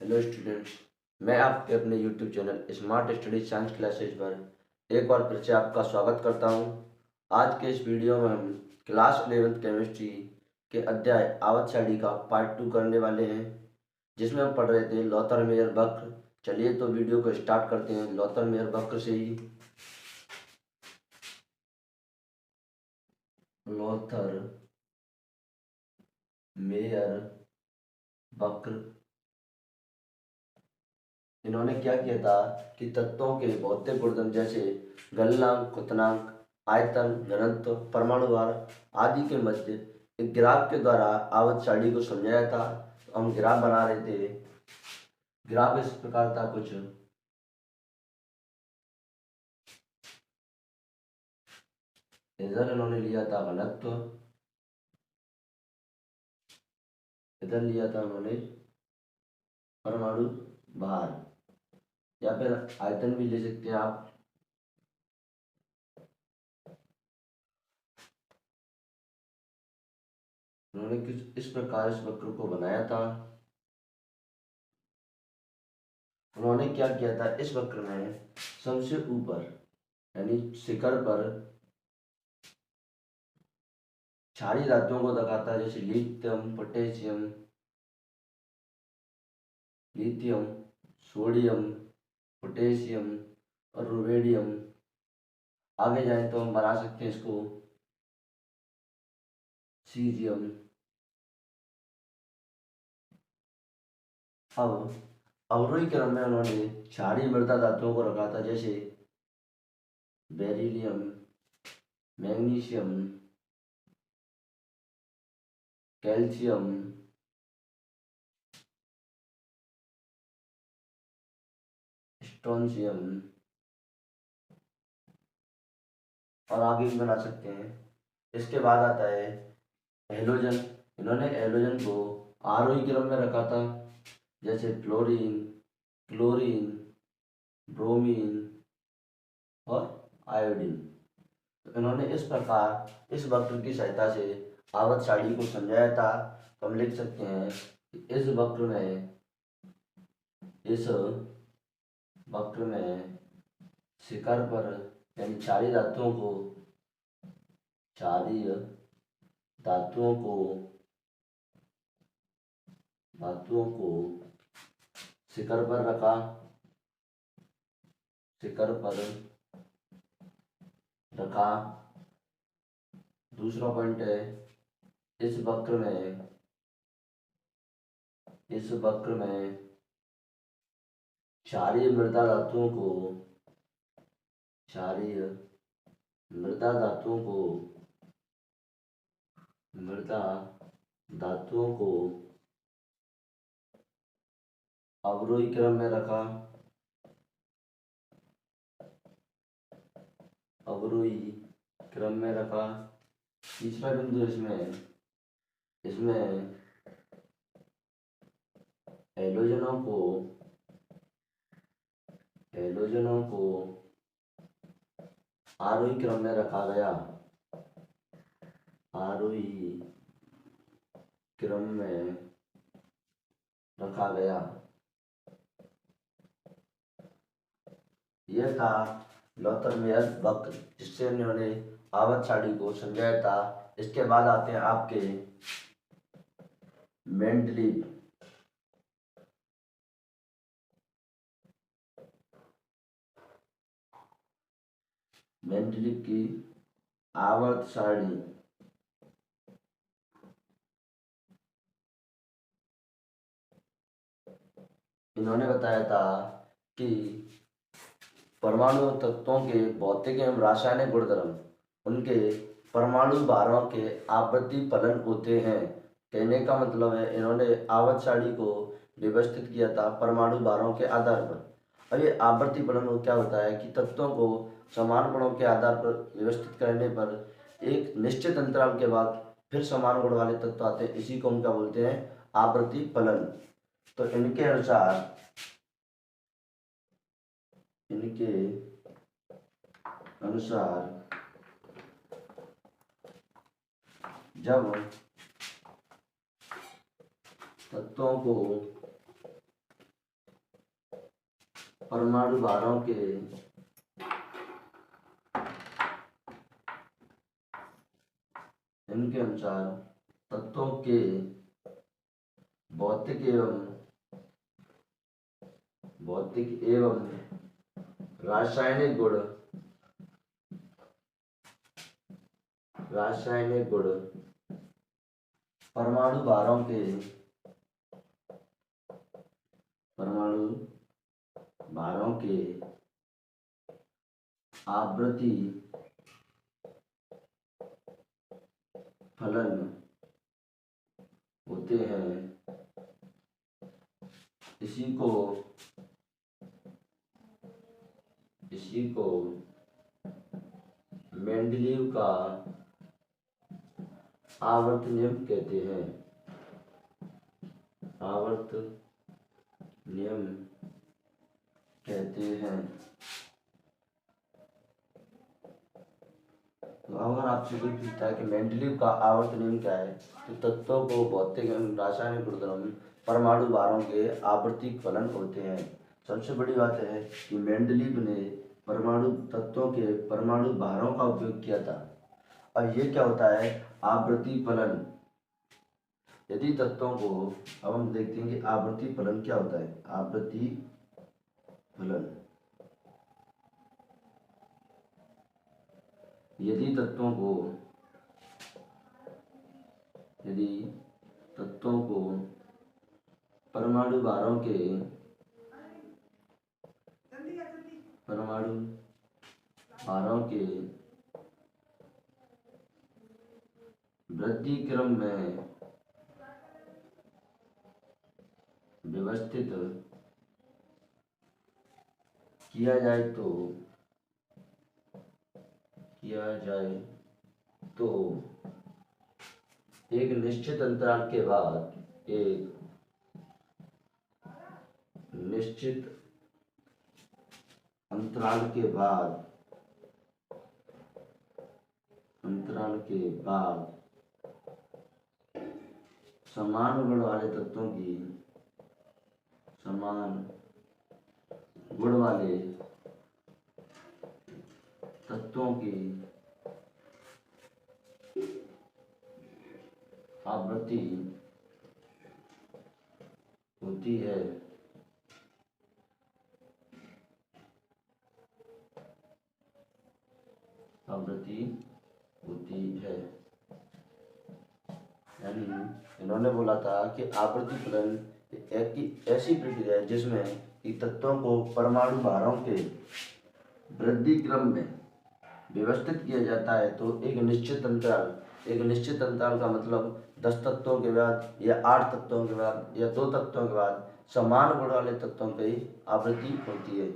Hello students. मैं आपके अपने YouTube channel smart study science classes पर एक बार फिर से आपका स्वागत करता हूं। आज के इस वीडियो में हम क्लास 11th केमिस्ट्री के अध्याय आवत सारणी का पार्ट 2 करने वाले हैं, जिसमें हम पढ़ रहे थे लॉथर मेयर वक्र। चलिए तो वीडियो को स्टार्ट करते हैं लॉथर मेयर वक्र से ही। लॉथर मेयर वक्र इन्होंने क्या किया था कि तत्वों के भौतिक गुणधर्म जैसे गलनांक, क्वथनांक, आयतन, घनत्व, परमाणु भार आदि के मध्य एक ग्राफ के द्वारा आवर्त सारणी को समझाया था। तो हम ग्राफ बना रहे थे। ग्राफ इस प्रकार था कुछ। इधर इन्होंने लिया था घनत्व, इधर लिया था उन्होंने परमाणु भार, या फिर आयतन भी ले सकते हैं आप। उन्होंने कुछ इस प्रकार इस वक्र को बनाया था। उन्होंने क्या किया था, इस वक्र में सबसे ऊपर यानी शिखर पर क्षारीय धातुओं को दिखाता है, जैसे lithium, potassium, lithium, sodium, potassium और रुबेडियम। आगे जाए तो हम बना सकते हैं इसको सीजियम। अब अवरोही क्रम में उन्होंने क्षारीय मृदा धातुओं को रखा था, जैसे बेरिलियम, मैग्नीशियम, कैल्शियम, स्ट्रोंशियम, और आगे भी बना सकते हैं। इसके बाद आता है हेलोजन। इन्होंने हेलोजन को आरोही क्रम में रखा था, जैसे फ्लोरीन, क्लोरीन, ब्रोमीन और आयोडीन। तो इन्होंने इस प्रकार इस वक्र की सहायता से आवर्त सारणी को समझाया था। तो हम लिख सकते हैं कि इस वक्र में शिखर पर यानी क्षारीय धातुओं को शिखर पर रखा, शिखर पर रखा। दूसरा पॉइंट है, इस वक्र में क्षारीय मृदा धातुओं को क्षारीय मृदा धातुओं को मृदा धातुओं को अवरोही क्रम में रखा, अवरोही क्रम में रखा। तीसरा बिंदु इसमें हेलोजनों को आरोही क्रम में रखा गया, आरोही क्रम में रखा गया। यह था लॉथर मेयर वक्र, जिससे उन्होंने आवर्त सारणी को समझाया था। इसके बाद आते हैं आपके मेंडलीव। मेंडलीव की आवर्त सारणी। इन्होंने बताया था कि परमाणु तत्वों के भौतिक एवं रासायनिक गुणधर्म उनके परमाणु भारों के आवर्ती फलन होते हैं। कहने का मतलब है, इन्होंने आवर्त सारणी को व्यवस्थित किया था परमाणु भारों के आधार पर। अब ये आवर्ती फलन क्या होता है कि तत्वों को समान गुणों के आधार पर व्यवस्थित करने पर एक निश्चित अंतराल के बाद फिर समान गुण वाले तत्व आते हैं। इसी को हम क्या बोलते हैं, आवर्ती फलन। तो इनके अनुसार जब तत्वों को परमाणु भारों के इनके अनुसार तत्वों के भौतिक एवं रासायनिक गुण परमाणु भारों के आवृत्ति फलन होते हैं। इसी को मेंडलीव का आवर्त नियम कहते हैं। आवर्त नियम कहते हैं। तो अगर आपसे कोई पूछता है कि मेंडलीव का आवर्त नियम क्या है, तो तत्वों को भौतिक एवं रासायनिक गुणधर्म परमाणु भारों के आवर्ती फलन होते हैं। सबसे बड़ी बात है कि मेंडलीव ने परमाणु तत्वों के परमाणु भारों का उपयोग किया था। और ये क्या होता है? आवर्ती फलन। यदि तत्वों को, अब हम देखते हैं कि आवर्ती फलन क्या होता है। आवर्ती फलन, यदि तत्वों को परमाणु भारों के वृद्धि क्रम में व्यवस्थित किया जाए तो एक निश्चित अंतराल के बाद समान गुण वाले तत्वों की आवृत्ति होती है। यानी इन्होंने बोला था कि आवर्ती फलन एक ऐसी प्रक्रिया है जिसमें कि तत्वों को परमाणु भारों के वृद्धि क्रम में व्यवस्थित किया जाता है। तो एक निश्चित अंतराल का मतलब 10 तत्वों के बाद या 8 तत्वों के बाद या 2 तत्वों के बाद समान गुण वाले तत्वों की आवृत्ति होती है।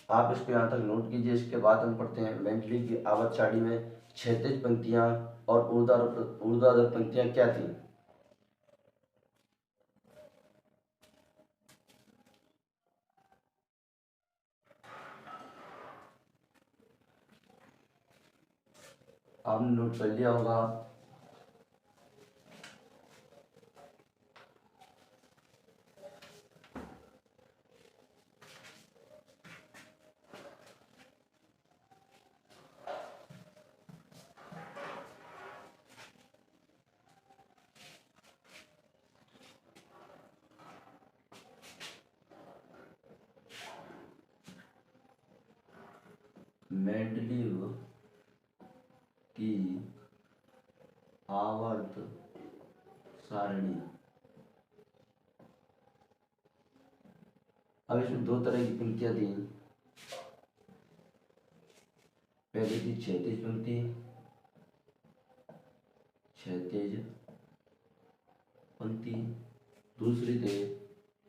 आप इसको यहाँ तक नोट कीजिए। इसके बाद हम पढ़ते हैं मेंडलीव की आवर्त सारणी में क्षैतिज पंक्तियां और ऊर्ध्वाधर पंक्तियां क्या थी। आपने नोट कर लिया होगा। मेंडलीव की आवर्त सारणी। अब इसमें 2 तरह की पंक्तियां थी। पहली थी क्षैतिज पंक्ति, दूसरी थे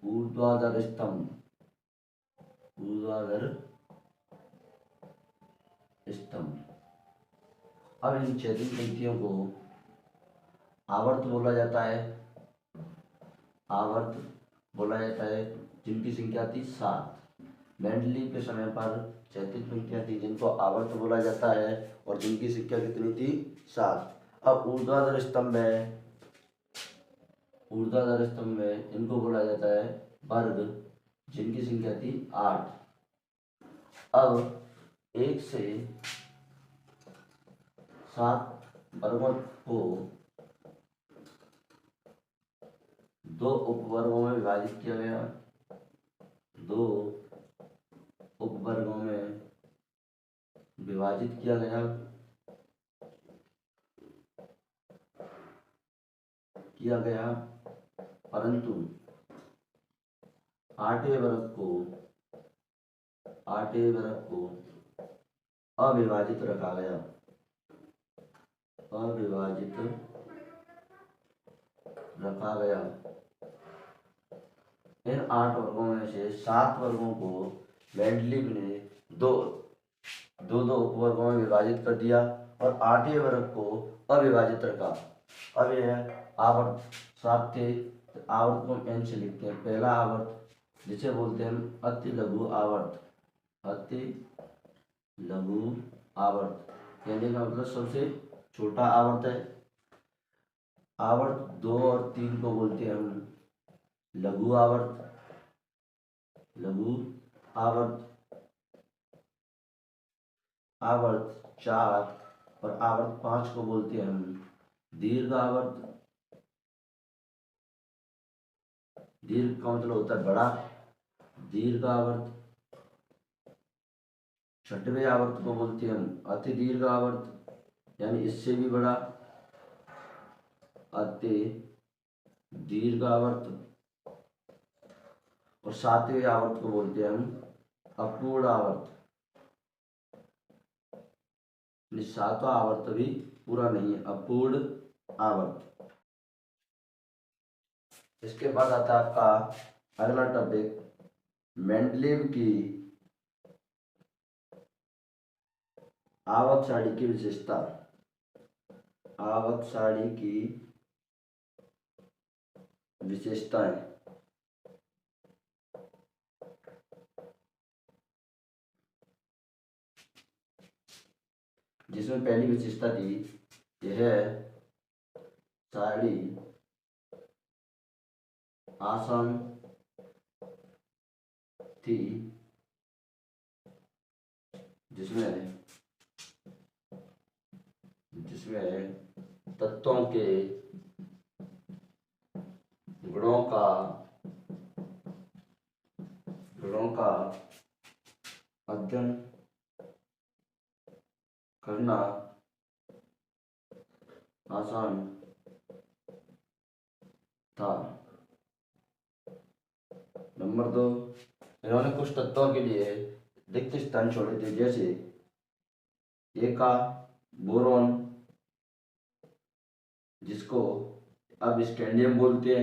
ऊर्ध्वाधर स्तंभ। अब इन क्षैतिज पंक्तियों को आवर्त बोला जाता है, जिनकी संख्या थी 7। मेंडलीव के समय पर क्षैतिज पंक्तियां थी जिनको आवर्त बोला जाता है और जिनकी संख्या कितनी थी? 7। अब ऊर्ध्वाधर स्तंभ में इनको बोला जाता है वर्ग, जिनकी संख्या थी 8। अब 1 से 7 वर्गों को 2 उपवर्गों में विभाजित किया गया। 2 उपवर्गों में विभाजित किया गया परंतु 8वें वर्ग को अविभाजित रखा गया। इन 8 वर्गों में से 7 वर्गों को मेंडलीव ने दो उपवर्गों में विभाजित कर दिया और 8वें वर्ग को अविभाजित रखा। अब यह आवर्त 7 थे। आवर्त को एन से लिखते हैं। पहला आवर्त जिसे बोलते हैं अति लघु आवर्त, यानी का मतलब सबसे छोटा आवर्त है। आवर्त 2 और 3 को बोलते हैं हम लघु आवर्त। आवर्त 4 और आवर्त 5 को बोलते हैं हम दीर्घ आवर्त। दीर्घ का मतलब होता है बड़ा, दीर्घ आवर्त। 6वें आवर्त को बोलते हैं हम अति दीर्घ आवर्त, यानी इससे भी बड़ा, अति दीर्घ आवर्त। और 7वें आवर्त को बोलते हैं हम अपूर्ण आवर्त। 7वां आवर्त भी पूरा नहीं है, अपूर्ण आवर्त। इसके बाद आता है आपका अगला टॉपिक, मेंडलीव की आवक सारणी की विशेषता। आवक सारणी की विशेषताएं। जिसमें पहली विशेषता थी, यह सारणी आसान थी, जिसमें तत्वों के गुणों का अध्ययन करना आसान था। नंबर 2, इन्होंने कुछ तत्वों के लिए रिक्त स्थान छोड़े थे, जैसे ए का बोरॉन, जिसको अब स्कैंडियम बोलते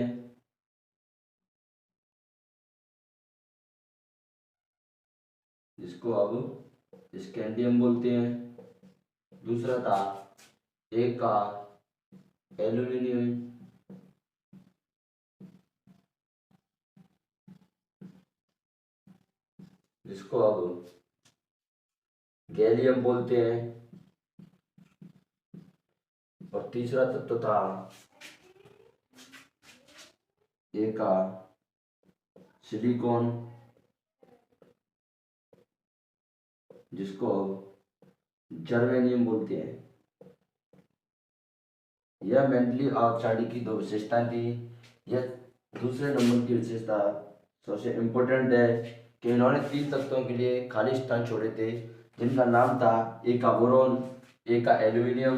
हैं। दूसरा था ए का एल्यूमिनियम, जिसको अब गैलियम बोलते हैं। और तीसरा तत्व था ए का सिलिकॉन, जिसको जर्मेनियम बोलते हैं। यह मेंडलीव आवक सारणी की 2 विशेषताएं थी। यह दूसरे नंबर की विशेषता सबसे इम्पोर्टेंट है कि इन्होंने 3 तत्वों के लिए खाली स्थान छोड़े थे, जिनका नाम था ए का बोरॉन, ए का एल्यूमिनियम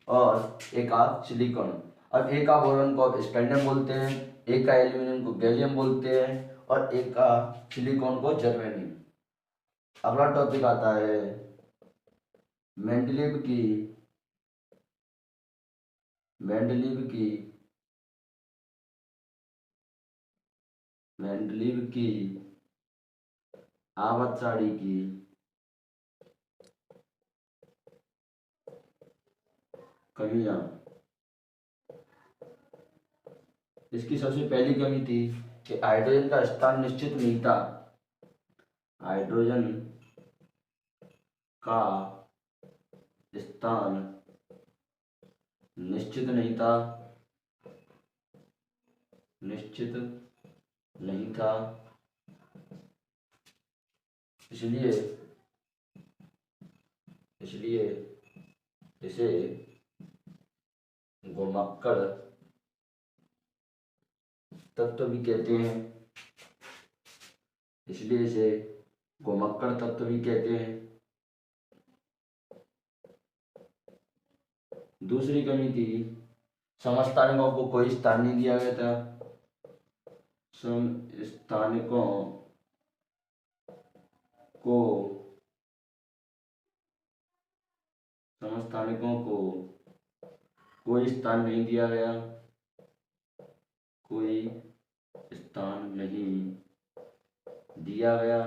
और ए का सिलिकॉन। अब ए का बोरॉन को अब स्कैंडियम बोलते हैं, ए का एल्यूमिनियम को गैलियम बोलते हैं और ए का सिलिकॉन को जर्मेनियम। अगला टॉपिक आता है मेंडलीव की आवक सारणी की कमियां। इसकी सबसे पहली कमी थी कि हाइड्रोजन का स्थान निश्चित नहीं था। हाइड्रोजन का स्थान निश्चित नहीं था। इसलिए इसे घुमक्कड़ तत्व भी कहते हैं। इसलिए इसे घुमक्कड़ तत्व भी कहते हैं। दूसरी कमी थी, समस्थानिकों को कोई स्थान नहीं दिया गया था। समस्थानिकों को कोई स्थान नहीं दिया गया। कोई स्थान नहीं दिया गया।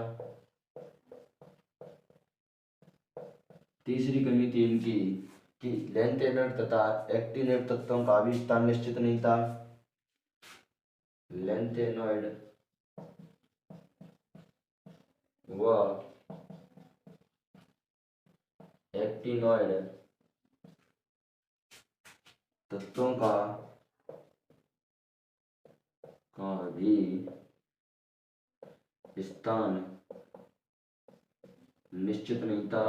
तीसरी कमी थी इनकी कि लैंथेनर तथा एक्टिनेट तत्वों का भी स्थान निश्चित नहीं था। लैंथेनॉइड व एक्टिनॉइड तत्वों का भी स्थान निश्चित नहीं था।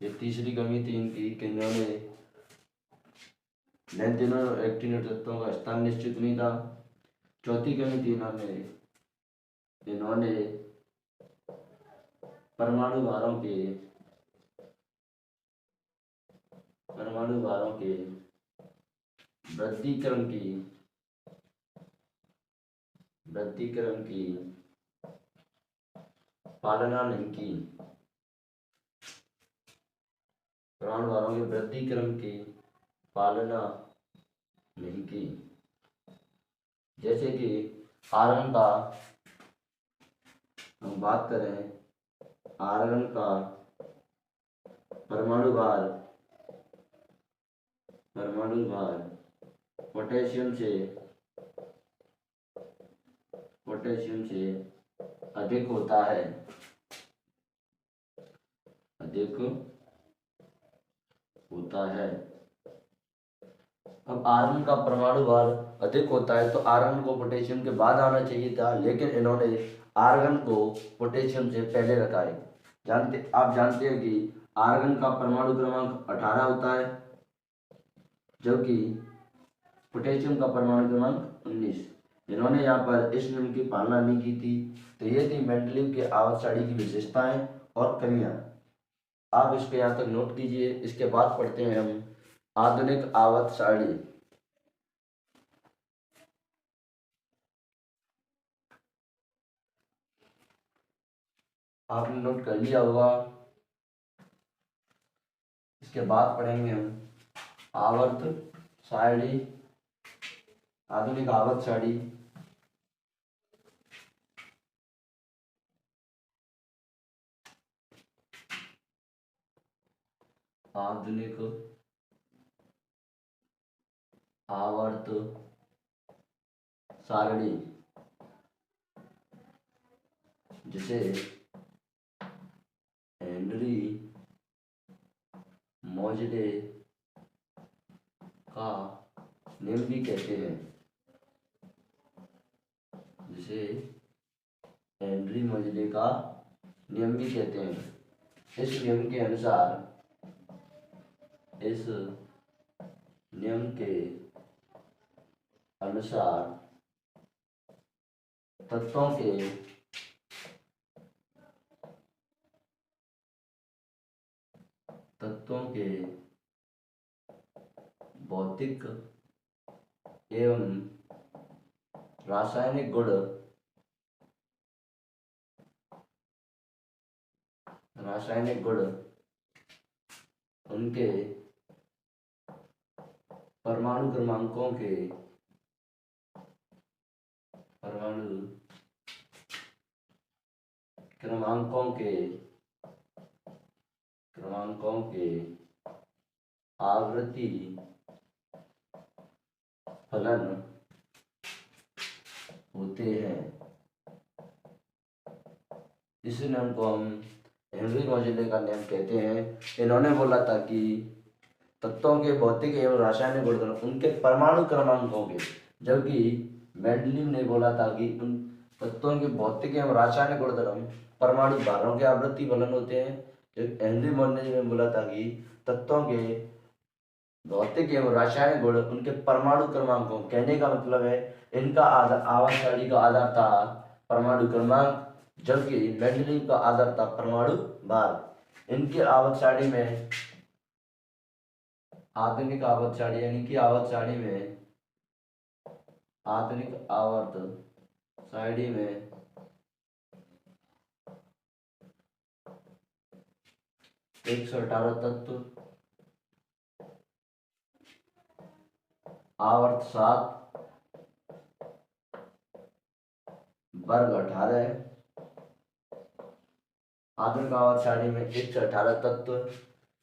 ये तीसरी कमी थी इनकी कि इन्होंने लैंथेनर और एक्टिनेट तत्वों का स्थान निश्चित नहीं था। चौथी कमी थी इन्होंने परमाणु भारों के वृद्धिक्रम की पालना नहीं की। परमाणु भारों के वृद्धिक्रम की पालना नहीं की। जैसे कि आर्गन का हम बात करें, आर्गन का परमाणु भार पोटेशियम से अधिक होता है। अब आर्गन का परमाणु भार अधिक होता है तो आर्गन को पोटेशियम के बाद आना चाहिए था, लेकिन इन्होंने आर्गन को पोटेशियम से पहले रखा है। आप जानते हैं कि आर्गन का परमाणु क्रमांक 18 होता है, जबकि पोटेशियम का परमाणु क्रमांक 19। इन्होंने यहाँ पर इस नियम की पालना नहीं की थी। तो ये थी मेंडलीव के आवर्त सारणी की विशेषताएं और कमियां। आप इसको यहाँ तक नोट कीजिए। इसके बाद पढ़ते हैं हम आधुनिक आवर्त सारणी। आपने नोट कर लिया होगा। इसके बाद पढ़ेंगे हम आवर्त सारणी, आधुनिक आवर्त सारणी। आधुनिक आवर्त सारणी जिसे हेनरी मोजले का नियम भी कहते हैं। जिसे हेनरी मोजले का नियम भी कहते हैं। इस नियम के अनुसार तत्वों के भौतिक एवं रासायनिक गुण उनके परमाणु क्रमांकों के आवृत्ति फलन होते हैं। इस नियम को हम हेनरी मोजले का नियम कहते हैं। इन्होंने बोला था कि तत्वों के भौतिक एवं रासायनिक गुणधर्म उनके परमाणु क्रमांकों के, जबकि मेंडलीव ने बोला था कि उन तत्वों के भौतिक एवं रासायनिक गुणधर्म परमाणु भारों के आवृत्ति फलन होते हैं। हेनरी मोर्डे ने बोला था कि तत्वों के भौतिक एवं रासायनिक गुण उनके परमाणु क्रमांकों, कहने का मतलब है इनका आवर्त सारणी का आधार था परमाणु क्रमांक, जबकि मेंडलीव का आधार था परमाणु भार। इनके आवर्त सारणी में आधुनिक आवर्त सारणी यानी कि आवर्त सारणी में आधुनिक आवर्त सारणी में 118 तत्व, आवर्त 7, वर्ग 18। आधुनिक आवर्त सारणी में 118 तत्व,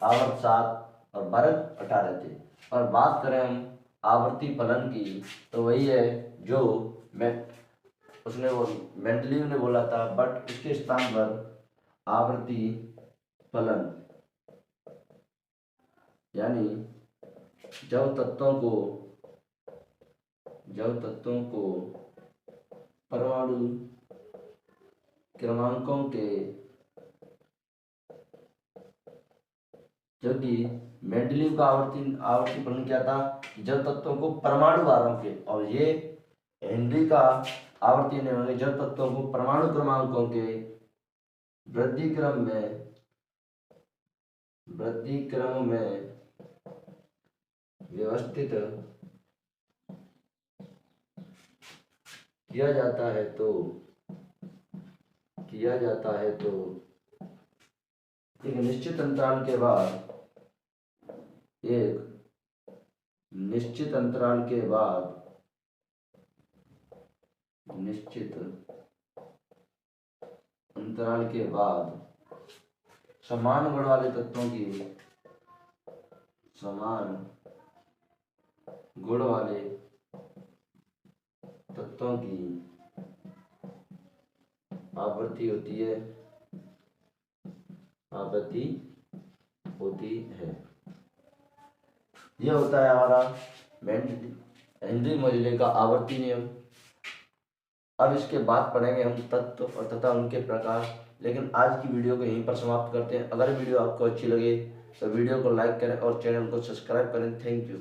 आवर्त 7 और वर्ग 18 थे। और बात करें हम आवर्ती फलन की, तो वही है जो मेंडलीव ने बोला था, बट उसके स्थान पर आवर्ती फलन यानी जब तत्वों को परमाणु क्रमांकों के, जबकि मेंडलीव का आवर्ती फलन क्या था, जब तत्वों को परमाणु भारों के, और ये हेनरी का आवर्ती नियम है जब तत्वों को परमाणु क्रमांकों के वृद्धि क्रम में व्यवस्थित किया जाता है तो एक निश्चित अंतराल के बाद समान गुण वाले तत्वों की आवृत्ति होती है। यह होता है हमारा हेनरी मोजले का आवर्ती नियम। अब इसके बाद पढ़ेंगे हम तत्व और तथा उनके प्रकार। लेकिन आज की वीडियो को यहीं पर समाप्त करते हैं। अगर वीडियो आपको अच्छी लगे तो वीडियो को लाइक करें और चैनल को सब्सक्राइब करें। Thank you.